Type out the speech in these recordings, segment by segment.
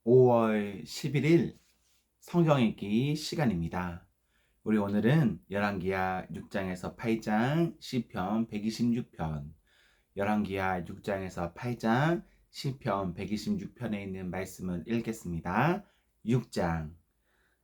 5월 11일 성경 읽기 시간입니다. 우리 오늘은 열왕기하 6장에서 8장, 시편 126편, 열왕기하 6장에서 8장, 시편 126편에 있는 말씀을 읽겠습니다. 6장.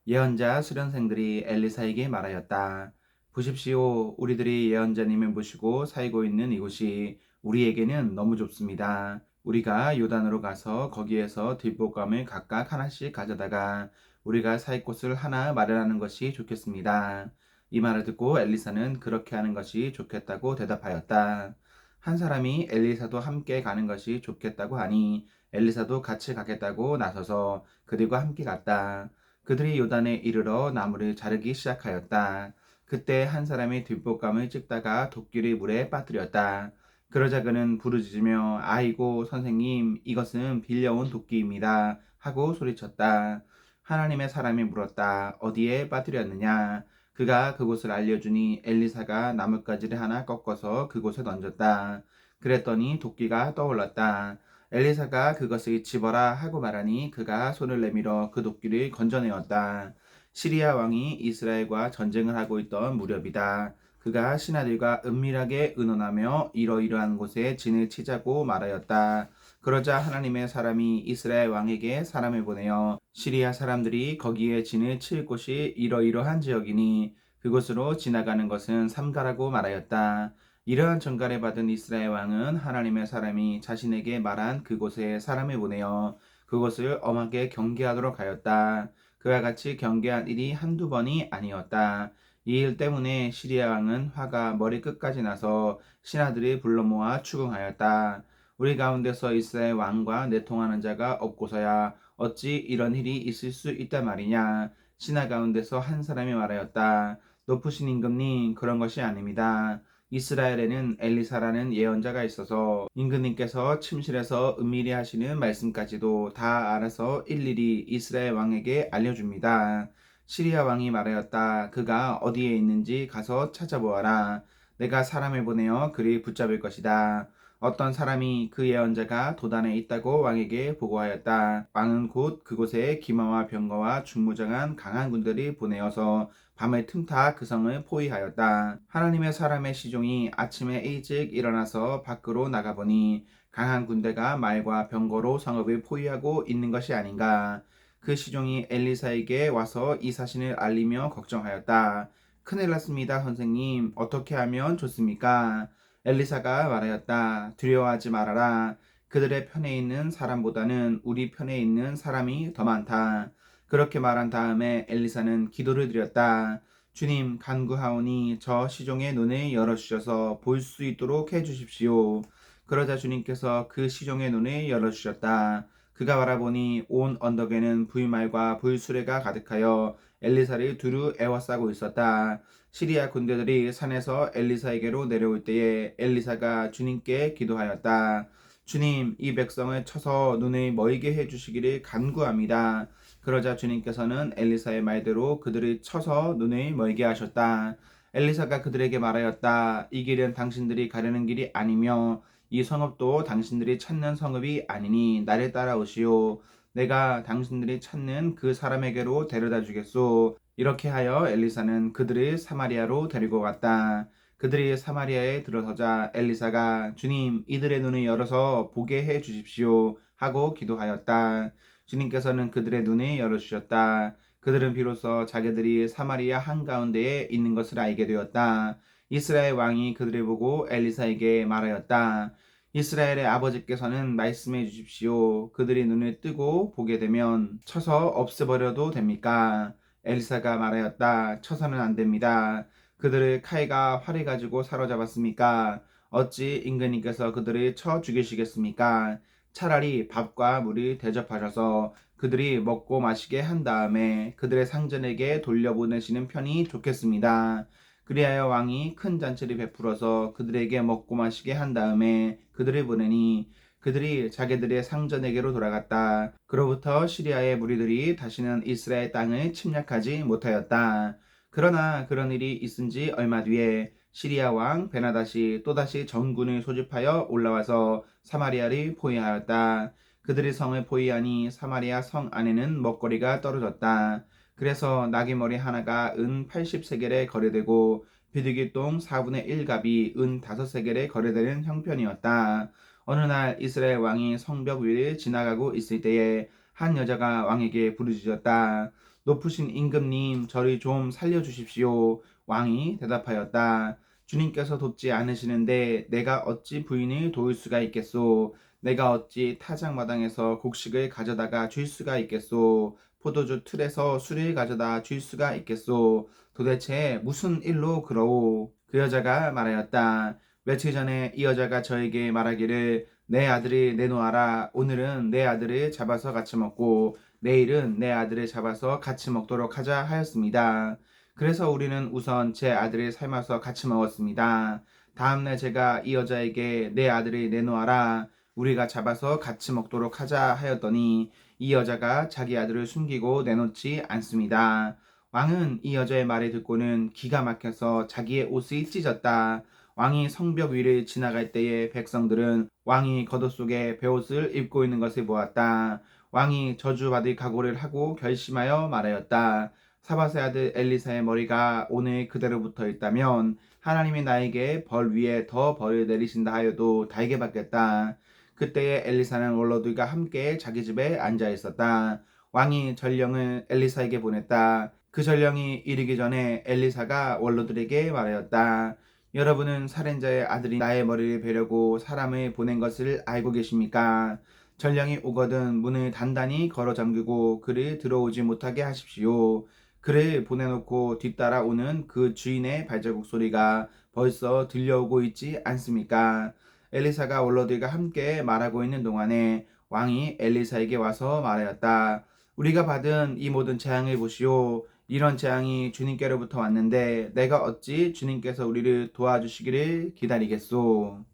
예언자 수련생들이 엘리사에게 말하였다. 보십시오. 우리들이 예언자님을 모시고 살고 있는 이곳이 우리에게는 너무 좁습니다. 우리가 요단으로 가서 거기에서 들보감을 각각 하나씩 가져다가 우리가 살 곳을 하나 마련하는 것이 좋겠습니다. 이 말을 듣고 엘리사는 그렇게 하는 것이 좋겠다고 대답하였다. 한 사람이 엘리사도 함께 가는 것이 좋겠다고 하니 엘리사도 같이 가겠다고 나서서 그들과 함께 갔다. 그들이 요단에 이르러 나무를 자르기 시작하였다. 그때 한 사람이 들볶감을 찍다가 도끼를 물에 빠뜨렸다. 그러자 그는 부르짖으며 아이고 선생님 이것은 빌려온 도끼입니다 하고 소리쳤다. 하나님의 사람이 물었다. 어디에 빠뜨렸느냐? 그가 그곳을 알려주니 엘리사가 나뭇가지를 하나 꺾어서 그곳에 던졌다. 그랬더니 도끼가 떠올랐다. 엘리사가 그것을 집어라 하고 말하니 그가 손을 내밀어 그 도끼를 건져내었다. 시리아 왕이 이스라엘과 전쟁을 하고 있던 무렵이다. 그가 신하들과 은밀하게 의논하며 이러이러한 곳에 진을 치자고 말하였다. 그러자 하나님의 사람이 이스라엘 왕에게 사람을 보내어 시리아 사람들이 거기에 진을 칠 곳이 이러이러한 지역이니 그곳으로 지나가는 것은 삼가라고 말하였다. 이러한 전가를 받은 이스라엘 왕은 하나님의 사람이 자신에게 말한 그곳에 사람을 보내어 그곳을 엄하게 경계하도록 하였다. 그와 같이 경계한 일이 한두 번이 아니었다. 이 일 때문에 시리아 왕은 화가 머리끝까지 나서 신하들이 불러 모아 추궁하였다. 우리 가운데서 이스라엘 왕과 내통하는 자가 없고서야 어찌 이런 일이 있을 수 있단 말이냐. 신하 가운데서 한 사람이 말하였다. 높으신 임금님, 그런 것이 아닙니다. 이스라엘에는 엘리사라는 예언자가 있어서 임금님께서 침실에서 은밀히 하시는 말씀까지도 다 알아서 일일이 이스라엘 왕에게 알려줍니다. 시리아 왕이 말하였다. 그가 어디에 있는지 가서 찾아보아라. 내가 사람을 보내어 그를 붙잡을 것이다. 어떤 사람이 그 예언자가 도단에 있다고 왕에게 보고하였다. 왕은 곧 그곳에 기마와 병거와 중무장한 강한 군대를 보내어서 밤을 틈타 그 성을 포위하였다. 하나님의 사람의 시종이 아침에 일찍 일어나서 밖으로 나가보니 강한 군대가 말과 병거로 성읍을 포위하고 있는 것이 아닌가. 그 시종이 엘리사에게 와서 이 사실을 알리며 걱정하였다. 큰일 났습니다, 선생님. 어떻게 하면 좋습니까? 엘리사가 말하였다. 두려워하지 말아라. 그들의 편에 있는 사람보다는 우리 편에 있는 사람이 더 많다. 그렇게 말한 다음에 엘리사는 기도를 드렸다. 주님, 간구하오니 저 시종의 눈을 열어주셔서 볼 수 있도록 해주십시오. 그러자 주님께서 그 시종의 눈을 열어주셨다. 그가 바라보니 온 언덕에는 불말과 불수레가 가득하여 엘리사를 두루 에워싸고 있었다. 시리아 군대들이 산에서 엘리사에게로 내려올 때에 엘리사가 주님께 기도하였다. 주님, 이 백성을 쳐서 눈을 멀게 해주시기를 간구합니다. 그러자 주님께서는 엘리사의 말대로 그들을 쳐서 눈을 멀게 하셨다. 엘리사가 그들에게 말하였다. 이 길은 당신들이 가려는 길이 아니며 이 성읍도 당신들이 찾는 성읍이 아니니 나를 따라오시오. 내가 당신들이 찾는 그 사람에게로 데려다 주겠소. 이렇게 하여 엘리사는 그들을 사마리아로 데리고 갔다. 그들이 사마리아에 들어서자 엘리사가 주님 이들의 눈을 열어서 보게 해 주십시오 하고 기도하였다. 주님께서는 그들의 눈을 열어주셨다. 그들은 비로소 자기들이 사마리아 한가운데에 있는 것을 알게 되었다. 이스라엘 왕이 그들을 보고 엘리사에게 말하였다. 이스라엘의 아버지께서는 말씀해 주십시오. 그들이 눈을 뜨고 보게 되면 쳐서 없애버려도 됩니까? 엘리사가 말하였다. 쳐서는 안 됩니다. 그들을 칼과 활을 가지고 사로잡았습니까? 어찌 임금님께서 그들을 쳐 죽이시겠습니까? 차라리 밥과 물을 대접하셔서 그들이 먹고 마시게 한 다음에 그들의 상전에게 돌려보내시는 편이 좋겠습니다. 그리하여 왕이 큰 잔치를 베풀어서 그들에게 먹고 마시게 한 다음에 그들을 보내니 그들이 자기들의 상전에게로 돌아갔다. 그로부터 시리아의 무리들이 다시는 이스라엘 땅을 침략하지 못하였다. 그러나 그런 일이 있은 지 얼마 뒤에 시리아 왕 베나다시 또다시 전군을 소집하여 올라와서 사마리아를 포위하였다. 그들이 성을 포위하니 사마리아 성 안에는 먹거리가 떨어졌다. 그래서 나귀머리 하나가 은 80세겔에 거래되고 비둘기 똥 4분의 1갑이 은 5세겔에 거래되는 형편이었다. 어느 날 이스라엘 왕이 성벽 위를 지나가고 있을 때에 한 여자가 왕에게 부르짖었다. 높으신 임금님, 저를 좀 살려주십시오. 왕이 대답하였다. 주님께서 돕지 않으시는데 내가 어찌 부인을 도울 수가 있겠소? 내가 어찌 타작마당에서 곡식을 가져다가 줄 수가 있겠소? 포도주 틀에서 술을 가져다 줄 수가 있겠소? 도대체 무슨 일로 그러오? 그 여자가 말하였다. 며칠 전에 이 여자가 저에게 말하기를 내 아들을 내놓아라. 오늘은 내 아들을 잡아서 같이 먹고 내일은 내 아들을 잡아서 같이 먹도록 하자 하였습니다. 그래서 우리는 우선 제 아들을 삶아서 같이 먹었습니다. 다음날 제가 이 여자에게 내 아들을 내놓아라. 우리가 잡아서 같이 먹도록 하자 하였더니 이 여자가 자기 아들을 숨기고 내놓지 않습니다. 왕은 이 여자의 말을 듣고는 기가 막혀서 자기의 옷을 찢었다. 왕이 성벽 위를 지나갈 때에 백성들은 왕이 겉옷 속에 베옷을 입고 있는 것을 보았다. 왕이 저주받을 각오를 하고 결심하여 말하였다. 사밧의 아들 엘리사의 머리가 오늘 그대로 붙어 있다면 하나님이 나에게 벌 위에 더 벌을 내리신다 하여도 달게 받겠다. 그때에 엘리사는 원로들과 함께 자기 집에 앉아 있었다. 왕이 전령을 엘리사에게 보냈다. 그 전령이 이르기 전에 엘리사가 원로들에게 말하였다. 여러분은 살인자의 아들이 나의 머리를 베려고 사람을 보낸 것을 알고 계십니까? 전령이 오거든 문을 단단히 걸어 잠그고 그를 들어오지 못하게 하십시오. 그를 보내놓고 뒤따라 오는 그 주인의 발자국 소리가 벌써 들려오고 있지 않습니까? 엘리사가 원로들과 함께 말하고 있는 동안에 왕이 엘리사에게 와서 말하였다. 우리가 받은 이 모든 재앙을 보시오. 이런 재앙이 주님께로부터 왔는데 내가 어찌 주님께서 우리를 도와주시기를 기다리겠소.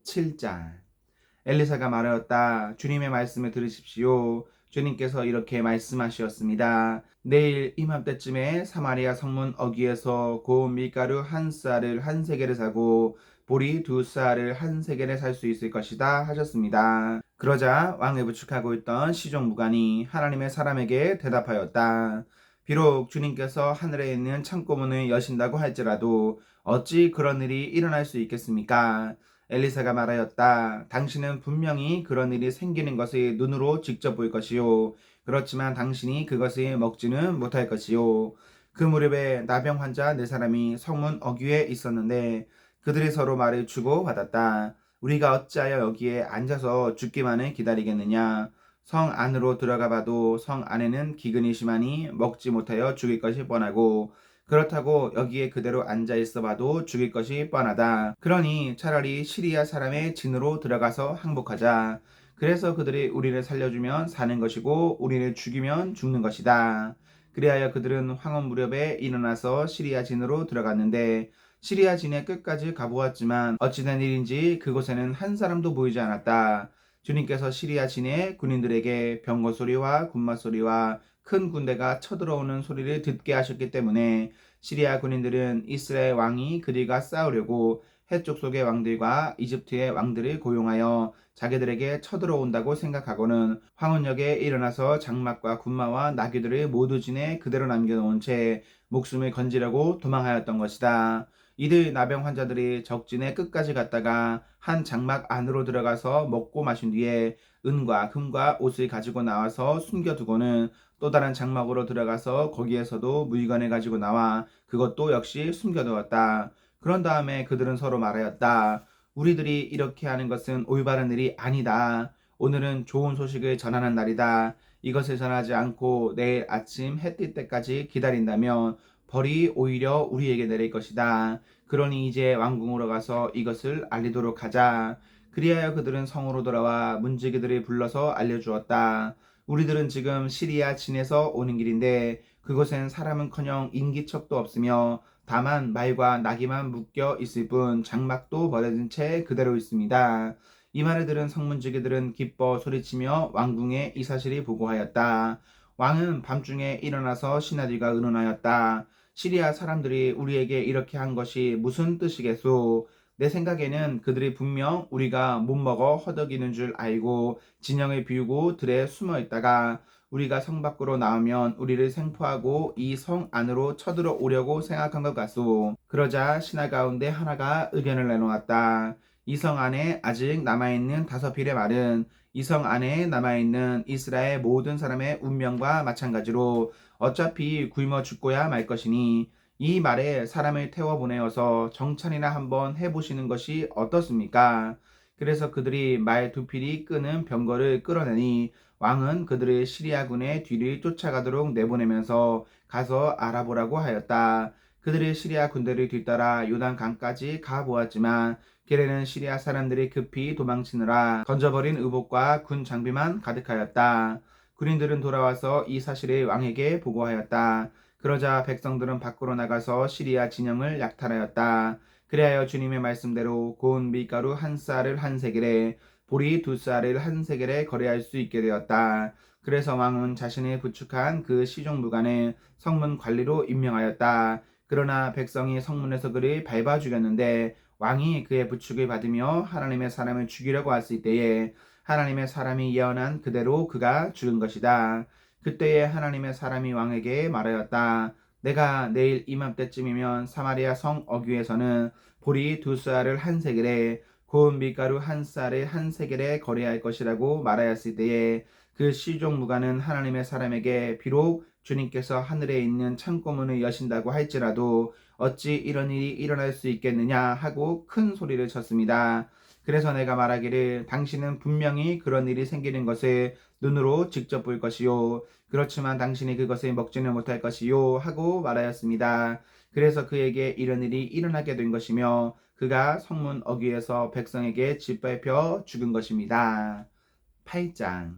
7장. 엘리사가 말하였다. 주님의 말씀을 들으십시오. 주님께서 이렇게 말씀하셨습니다. 내일 이맘때쯤에 사마리아 성문 어귀에서 고운 밀가루 한 쌀을 한 세겔에 사고 보리 두 쌀을 한 세겔에 살 수 있을 것이다 하셨습니다. 그러자 왕을 부축하고 있던 시종무관이 하나님의 사람에게 대답하였다. 비록 주님께서 하늘에 있는 창고문을 여신다고 할지라도 어찌 그런 일이 일어날 수 있겠습니까? 엘리사가 말하였다. 당신은 분명히 그런 일이 생기는 것을 눈으로 직접 볼 것이요. 그렇지만 당신이 그것을 먹지는 못할 것이요. 그 무렵에 나병 환자 4사람이 성문 어귀에 있었는데 그들이 서로 말을 주고받았다. 우리가 어찌하여 여기에 앉아서 죽기만을 기다리겠느냐. 성 안으로 들어가 봐도 성 안에는 기근이 심하니 먹지 못하여 죽일 것이 뻔하고 그렇다고 여기에 그대로 앉아 있어 봐도 죽일 것이 뻔하다. 그러니 차라리 시리아 사람의 진으로 들어가서 항복하자. 그래서 그들이 우리를 살려주면 사는 것이고 우리를 죽이면 죽는 것이다. 그리하여 그들은 황혼 무렵에 일어나서 시리아 진으로 들어갔는데 시리아 진에 끝까지 가보았지만 어찌된 일인지 그곳에는 한 사람도 보이지 않았다. 주님께서 시리아 진의 군인들에게 병거 소리와 군마 소리와 큰 군대가 쳐들어오는 소리를 듣게 하셨기 때문에 시리아 군인들은 이스라엘 왕이 그들과 싸우려고 해쪽 속의 왕들과 이집트의 왕들을 고용하여 자기들에게 쳐들어온다고 생각하고는 황혼역에 일어나서 장막과 군마와 나귀들을 모두 진에 그대로 남겨놓은 채 목숨을 건지려고 도망하였던 것이다. 이들 나병 환자들이 적진의 끝까지 갔다가 한 장막 안으로 들어가서 먹고 마신 뒤에 은과 금과 옷을 가지고 나와서 숨겨두고는 또 다른 장막으로 들어가서 거기에서도 물건을 가지고 나와 그것도 역시 숨겨두었다. 그런 다음에 그들은 서로 말하였다. 우리들이 이렇게 하는 것은 올바른 일이 아니다. 오늘은 좋은 소식을 전하는 날이다. 이것을 전하지 않고 내일 아침 해 뜰 때까지 기다린다면 벌이 오히려 우리에게 내릴 것이다. 그러니 이제 왕궁으로 가서 이것을 알리도록 하자. 그리하여 그들은 성으로 돌아와 문지기들을 불러서 알려주었다. 우리들은 지금 시리아 진에서 오는 길인데 그곳엔 사람은커녕 인기척도 없으며 다만 말과 나귀만 묶여 있을 뿐 장막도 버려진 채 그대로 있습니다. 이 말을 들은 성문지기들은 기뻐 소리치며 왕궁에 이 사실이 보고하였다. 왕은 밤중에 일어나서 신하들과 의논하였다. 시리아 사람들이 우리에게 이렇게 한 것이 무슨 뜻이겠소? 내 생각에는 그들이 분명 우리가 못 먹어 허덕이는 줄 알고 진영을 비우고 들에 숨어 있다가 우리가 성 밖으로 나오면 우리를 생포하고 이 성 안으로 쳐들어 오려고 생각한 것 같소. 그러자 신하 가운데 하나가 의견을 내놓았다. 이 성 안에 아직 남아있는 다섯 필의 말은 이 성 안에 남아있는 이스라엘 모든 사람의 운명과 마찬가지로 어차피 굶어 죽고야 말 것이니 이 말에 사람을 태워 보내어서 정찰이나 한번 해보시는 것이 어떻습니까? 그래서 그들이 말 두 필이 끄는 병거를 끌어내니 왕은 그들을 시리아군의 뒤를 쫓아가도록 내보내면서 가서 알아보라고 하였다. 그들이 시리아 군대를 뒤따라 요단 강까지 가보았지만 길에는 시리아 사람들이 급히 도망치느라 던져버린 의복과 군 장비만 가득하였다. 군인들은 돌아와서 이 사실을 왕에게 보고하였다. 그러자 백성들은 밖으로 나가서 시리아 진영을 약탈하였다. 그리하여 주님의 말씀대로 고운 밀가루 한 쌀을 한 세겔에 보리 두 쌀을 한 세겔에 거래할 수 있게 되었다. 그래서 왕은 자신이 부축한 그 시종무관을 성문 관리로 임명하였다. 그러나 백성이 성문에서 그를 밟아 죽였는데 왕이 그의 부축을 받으며 하나님의 사람을 죽이려고 했을 때에 하나님의 사람이 예언한 그대로 그가 죽은 것이다. 그때에 하나님의 사람이 왕에게 말하였다. 내가 내일 이맘때쯤이면 사마리아 성 어귀에서는 보리 두 쌀을 한 세겔에 고운 밀가루 한 쌀을 한 세겔에 거래할 것이라고 말하였을 때에 그 시종무관은 하나님의 사람에게 비록 주님께서 하늘에 있는 창고문을 여신다고 할지라도 어찌 이런 일이 일어날 수 있겠느냐 하고 큰 소리를 쳤습니다. 그래서 내가 말하기를 당신은 분명히 그런 일이 생기는 것을 눈으로 직접 볼 것이요 그렇지만 당신이 그것을 먹지는 못할 것이요 하고 말하였습니다. 그래서 그에게 이런 일이 일어나게 된 것이며 그가 성문 어귀에서 백성에게 짓밟혀 죽은 것입니다. 8장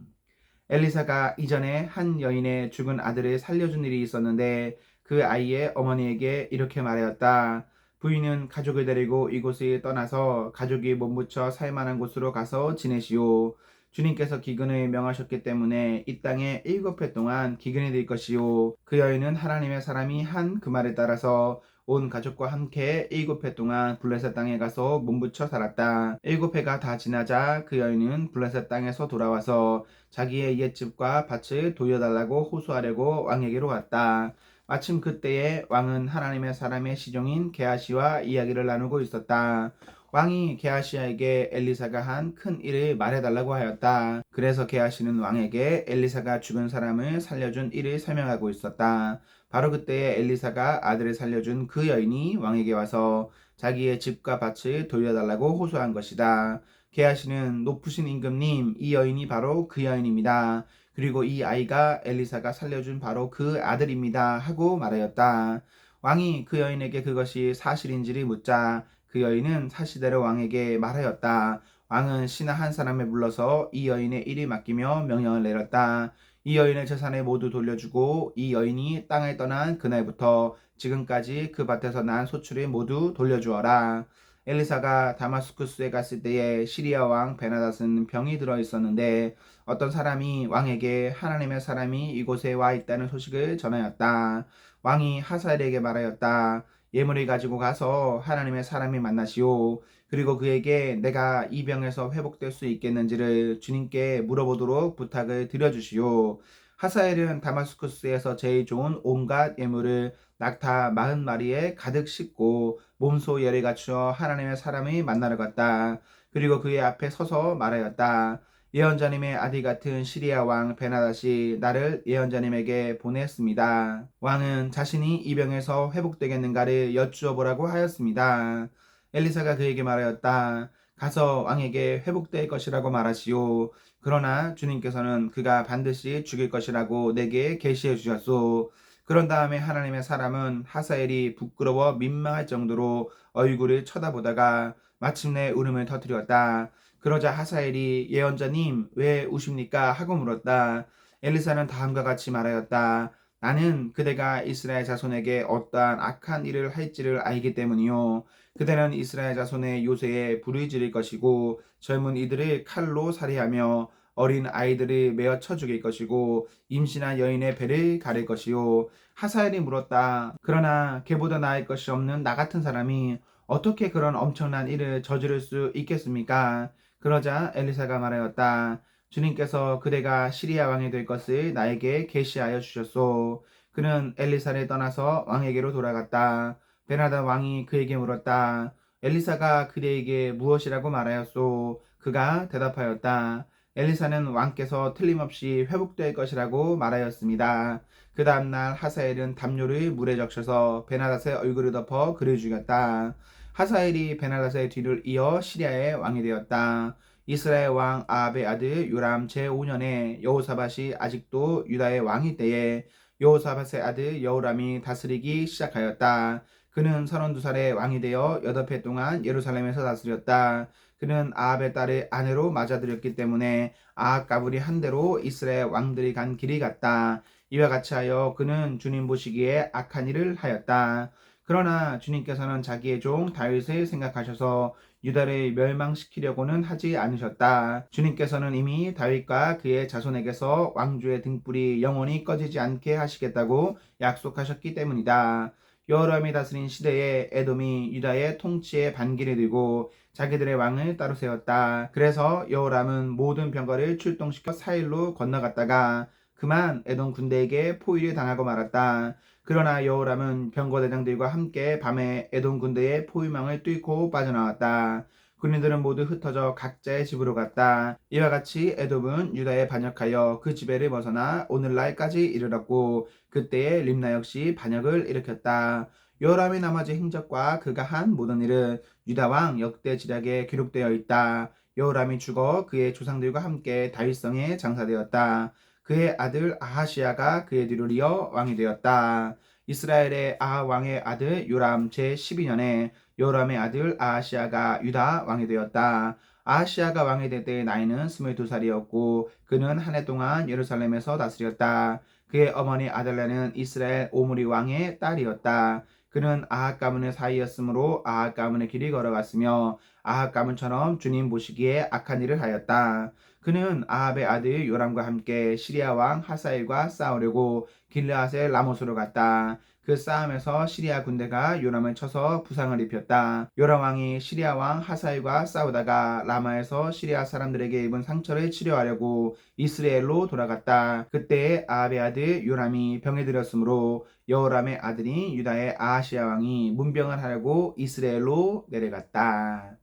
엘리사가 이전에 한 여인의 죽은 아들을 살려준 일이 있었는데 그 아이의 어머니에게 이렇게 말하였다. 부인은 가족을 데리고 이곳을 떠나서 가족이 몸붙여 살만한 곳으로 가서 지내시오. 주님께서 기근을 명하셨기 때문에 이 땅에 7해 동안 기근이 될 것이요. 그 여인은 하나님의 사람이 한 그 말에 따라서 온 가족과 함께 7해 동안 블레셋 땅에 가서 몸붙여 살았다. 7해가 다 지나자 그 여인은 블레셋 땅에서 돌아와서 자기의 옛집과 밭을 돌려달라고 호소하려고 왕에게로 갔다. 마침 그때에 왕은 하나님의 사람의 시종인 게하시와 이야기를 나누고 있었다. 왕이 게하시에게 엘리사가 한 큰 일을 말해달라고 하였다. 그래서 게하시는 왕에게 엘리사가 죽은 사람을 살려준 일을 설명하고 있었다. 바로 그때에 엘리사가 아들을 살려준 그 여인이 왕에게 와서 자기의 집과 밭을 돌려달라고 호소한 것이다. 게하시는 높으신 임금님, 이 여인이 바로 그 여인입니다. 그리고 이 아이가 엘리사가 살려준 바로 그 아들입니다. 하고 말하였다. 왕이 그 여인에게 그것이 사실인지를 묻자 그 여인은 사실대로 왕에게 말하였다. 왕은 신하 한 사람을 불러서 이 여인의 일을 맡기며 명령을 내렸다. 이 여인의 재산을 모두 돌려주고 이 여인이 땅을 떠난 그날부터 지금까지 그 밭에서 난 소출을 모두 돌려주어라. 엘리사가 다마스쿠스에 갔을 때에 시리아 왕 베나닷은 병이 들어 있었는데 어떤 사람이 왕에게 하나님의 사람이 이곳에 와 있다는 소식을 전하였다. 왕이 하사엘에게 말하였다. 예물을 가지고 가서 하나님의 사람이 만나시오. 그리고 그에게 내가 이 병에서 회복될 수 있겠는지를 주님께 물어보도록 부탁을 드려주시오. 하사엘은 다마스쿠스에서 제일 좋은 온갖 예물을 낙타 40마리에 가득 싣고 몸소 예를 갖추어 하나님의 사람이 만나러 갔다. 그리고 그의 앞에 서서 말하였다. 예언자님의 아들 같은 시리아 왕 베나닷이 나를 예언자님에게 보냈습니다. 왕은 자신이 이 병에서 회복되겠는가를 여쭈어 보라고 하였습니다. 엘리사가 그에게 말하였다. 가서 왕에게 회복될 것이라고 말하시오. 그러나 주님께서는 그가 반드시 죽일 것이라고 내게 계시해 주셨소. 그런 다음에 하나님의 사람은 하사엘이 부끄러워 민망할 정도로 얼굴을 쳐다보다가 마침내 울음을 터뜨렸다. 그러자 하사엘이 예언자님 왜 우십니까 하고 물었다. 엘리사는 다음과 같이 말하였다. 나는 그대가 이스라엘 자손에게 어떠한 악한 일을 할지를 알기 때문이요. 그대는 이스라엘 자손의 요새에 불을 지를 것이고 젊은 이들을 칼로 살해하며 어린 아이들을 메어 쳐 죽일 것이고 임신한 여인의 배를 가릴 것이요. 하사엘이 물었다. 그러나 걔보다 나을 것이 없는 나 같은 사람이 어떻게 그런 엄청난 일을 저지를 수 있겠습니까? 그러자 엘리사가 말하였다. 주님께서 그대가 시리아 왕이 될 것을 나에게 계시하여 주셨소. 그는 엘리사를 떠나서 왕에게로 돌아갔다. 베나다 왕이 그에게 물었다. 엘리사가 그대에게 무엇이라고 말하였소? 그가 대답하였다. 엘리사는 왕께서 틀림없이 회복될 것이라고 말하였습니다. 그 다음날 하사엘은 담요를 물에 적셔서 베나닷의 얼굴을 덮어 그를 죽였다. 하사엘이 베나닷의 뒤를 이어 시리아의 왕이 되었다. 이스라엘 왕 아합의 아들 요람 제5년에 여호사밧이 아직도 유다의 왕일 때에 여호사밧의 아들 여호람이 다스리기 시작하였다. 그는 32살에 왕이 되어 8해 동안 예루살렘에서 다스렸다. 그는 아합의 딸을 아내로 맞아들였기 때문에 아합 가불이 한 대로 이스라엘 왕들이 간 길이 같다. 이와 같이 하여 그는 주님 보시기에 악한 일을 하였다. 그러나 주님께서는 자기의 종 다윗을 생각하셔서 유다를 멸망시키려고는 하지 않으셨다. 주님께서는 이미 다윗과 그의 자손에게서 왕조의 등불이 영원히 꺼지지 않게 하시겠다고 약속하셨기 때문이다. 여호람이 다스린 시대에 에돔이 유다의 통치에 반기를 들고 자기들의 왕을 따로 세웠다. 그래서 여호람은 모든 병거를 출동시켜 사일로 건너갔다가 그만 에돔 군대에게 포위를 당하고 말았다. 그러나 여호람은 병거대장들과 함께 밤에 에돔 군대의 포위망을 뚫고 빠져나왔다. 군인들은 모두 흩어져 각자의 집으로 갔다. 이와 같이 에돔은 유다에 반역하여 그 지배를 벗어나 오늘날까지 이르렀고 그때에 림나 역시 반역을 일으켰다. 여호람의 나머지 행적과 그가 한 모든 일은 유다 왕 역대 지략에 기록되어 있다. 여호람이 죽어 그의 조상들과 함께 다윗성에 장사되었다. 그의 아들 아하시야가 그의 뒤를 이어 왕이 되었다. 이스라엘의 아하 왕의 아들 요람 제12년에 요람의 아들 아하시야가 유다 왕이 되었다. 아하시야가 왕이 될 때의 나이는 22살이었고 그는 한 해 동안 예루살렘에서 다스렸다. 그의 어머니 아달랴는 이스라엘 오므리 왕의 딸이었다. 그는 아합 가문의 사이였으므로 아합 가문의 길이 걸어갔으며 아합 가문처럼 주님 보시기에 악한 일을 하였다. 그는 아합의 아들 요람과 함께 시리아 왕 하사엘과 싸우려고 길르앗의 라못으로 갔다. 그 싸움에서 시리아 군대가 요람을 쳐서 부상을 입혔다. 요람 왕이 시리아 왕 하사엘과 싸우다가 라마에서 시리아 사람들에게 입은 상처를 치료하려고 이스라엘로 돌아갔다. 그때 아합의 아들 요람이 병에 들었으므로 여호람의 아들인 유다의 아하시야 왕이 문병을 하려고 이스라엘로 내려갔다.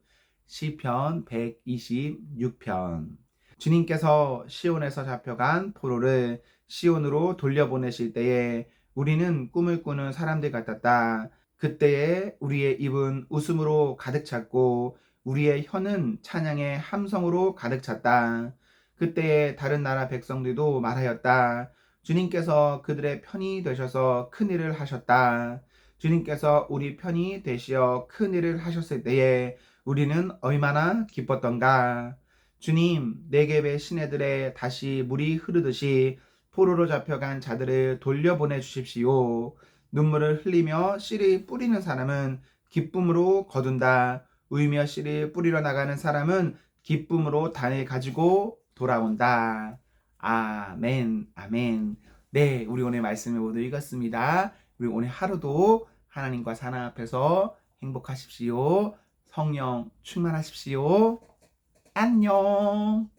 시편 126편. 주님께서 시온에서 잡혀간 포로를 시온으로 돌려보내실 때에 우리는 꿈을 꾸는 사람들 같았다. 그때에 우리의 입은 웃음으로 가득 찼고 우리의 혀는 찬양의 함성으로 가득 찼다. 그때에 다른 나라 백성들도 말하였다. 주님께서 그들의 편이 되셔서 큰일을 하셨다. 주님께서 우리 편이 되시어 큰일을 하셨을 때에 우리는 얼마나 기뻤던가. 주님, 네겝의 시내들에 다시 물이 흐르듯이 포로로 잡혀간 자들을 돌려보내 주십시오. 눈물을 흘리며 씨를 뿌리는 사람은 기쁨으로 거둔다. 울며 씨를 뿌리러 나가는 사람은 기쁨으로 단을 가지고 돌아온다. 아멘, 아멘. 네, 우리 오늘 말씀을 모두 읽었습니다. 우리 오늘 하루도 하나님과 사랑 앞에서 행복하십시오. 성령 충만하십시오. 안녕.